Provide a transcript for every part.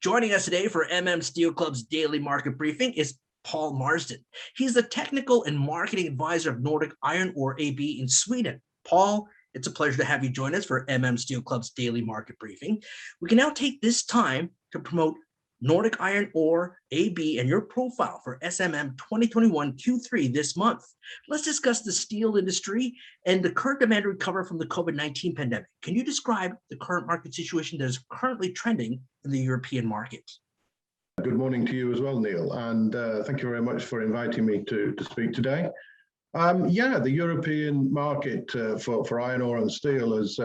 Joining us today for Steel Club's daily market briefing is Paul Marsden. He's the technical and marketing advisor of Nordic Iron Ore AB in Sweden. Paul, it's a pleasure to have you join us for Steel Club's daily market briefing. We can now take this time to promote Nordic Iron Ore AB and your profile for SMM2021 Q3 this month. Let's discuss the steel industry and the current demand recovery from the COVID-19 pandemic. Can you describe the current market situation that is currently trending in the European market? Good morning to you as well, Neil, and thank you very much for inviting me to speak today. The European market for iron ore and steel has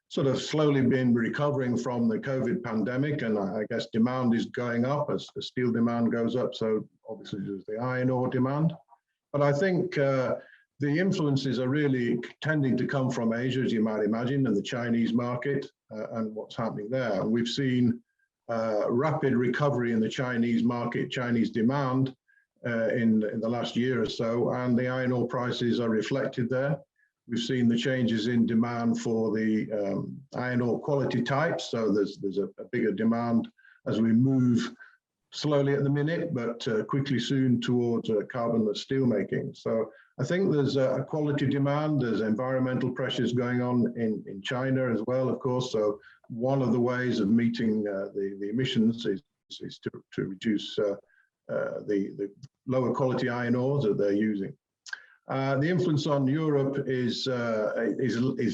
sort of slowly been recovering from the COVID pandemic, and I guess demand is going up as the steel demand goes up, so obviously there's the iron ore demand. But I think the influences are really tending to come from Asia, as you might imagine, and the Chinese market and what's happening there. We've seen rapid recovery in the Chinese market, Chinese demand in the last year or so, and the iron ore prices are reflected there. We've seen the changes in demand for the iron ore quality types, so there's a bigger demand as we move slowly at the minute, but quickly soon towards carbonless steelmaking. So I think there's a quality demand, there's environmental pressures going on in China as well, of course. So one of the ways of meeting the emissions is to reduce the lower quality iron ores that they're using. The influence on Europe is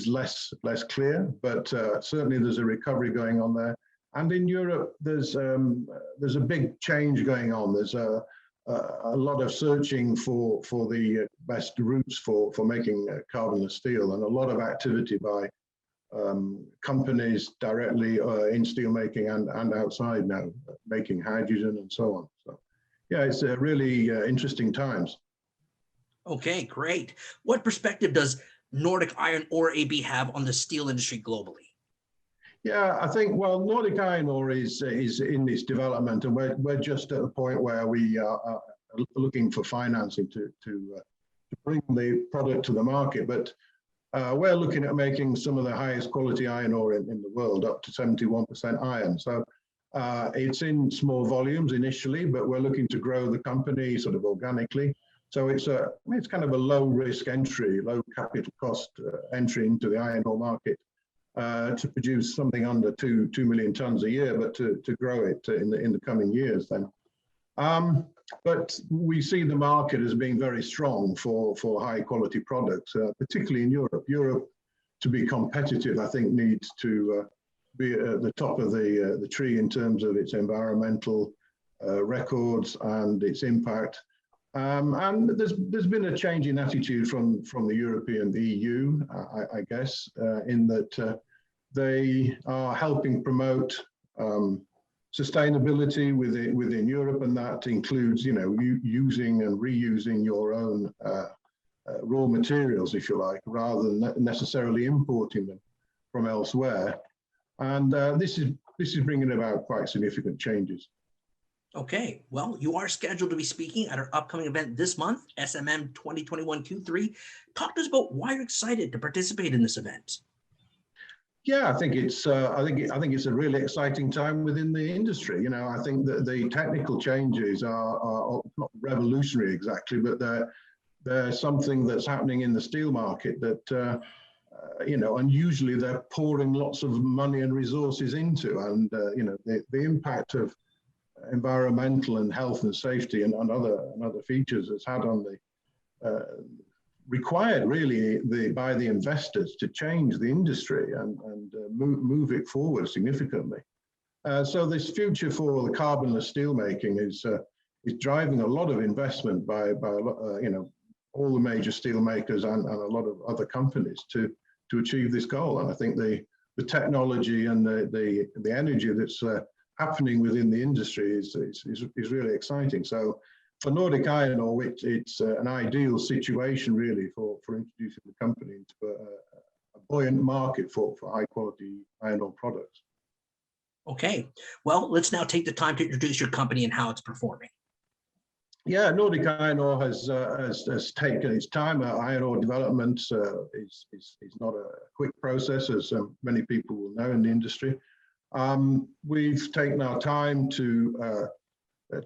less clear, but certainly there's a recovery going on there. And in Europe, there's a big change going on. There's a lot of searching for the best routes for making carbonless steel, and a lot of activity by companies directly in steel making and outside now, making hydrogen and so on. So yeah, it's really interesting times. Okay, great. What perspective does Nordic Iron Ore AB have on the steel industry globally? Yeah, I think, well, Nordic Iron Ore is in this development, and we're just at a point where we are looking for financing to bring the product to the market. But we're looking at making some of the highest quality iron ore in the world, up to 71% iron. So it's in small volumes initially, but we're looking to grow the company sort of organically. So it's kind of a low risk entry, low capital cost entry into the iron ore market to produce something under 2 million tons a year, but to grow it in the coming years then. But we see the market as being very strong for high quality products, particularly in Europe. Europe, to be competitive, I think needs to be at the top of the tree in terms of its environmental records and its impact. And there's been a change in attitude from the European, the EU, I guess, in that they are helping promote sustainability within Europe, and that includes, using and reusing your own raw materials, if you like, rather than necessarily importing them from elsewhere. And this is bringing about quite significant changes. Okay, well, you are scheduled to be speaking at our upcoming event this month, SMM2021 Q3. Talk to us about why you're excited to participate in this event. Yeah, I think it's a really exciting time within the industry. I think that the technical changes are not revolutionary exactly, but they're something that's happening in the steel market that and usually they're pouring lots of money and resources into, and the impact of environmental and health and safety and other features it's had on the required really by the investors to change the industry and move it forward significantly. So this future for the carbonless steelmaking is driving a lot of investment by all the major steel makers and a lot of other companies to achieve this goal. And I think the technology and the energy that's happening within the industry is really exciting. So for Nordic Iron Ore, it's an ideal situation really for introducing the company into a buoyant market for high quality iron ore products. Okay, well, let's now take the time to introduce your company and how it's performing. Yeah, Nordic Iron Ore has taken its time. Iron ore development is not a quick process, as many people will know in the industry. We've taken our time to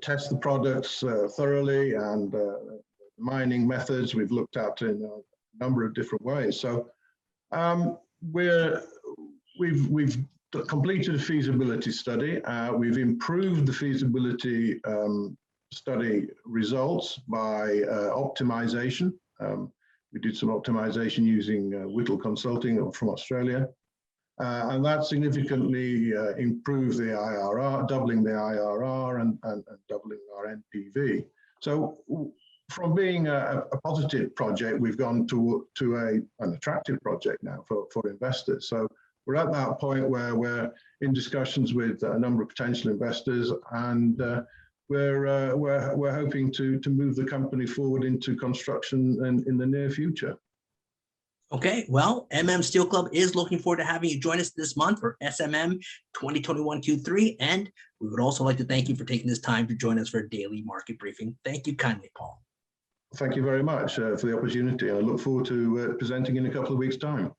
test the products thoroughly, and mining methods we've looked at in a number of different ways. So we've completed a feasibility study. We've improved the feasibility study results by optimization. We did some optimization using Whittle Consulting from Australia. And that significantly improved the IRR, doubling the IRR and doubling our NPV. So from being a positive project, we've gone to an attractive project now for investors. So we're at that point where we're in discussions with a number of potential investors, and we're hoping to move the company forward into construction in the near future. Okay, well, Steel Club is looking forward to having you join us this month for SMM 2021 Q3, and we would also like to thank you for taking this time to join us for a daily market briefing. Thank you kindly, Paul. Thank you very much for the opportunity. I look forward to presenting in a couple of weeks' time.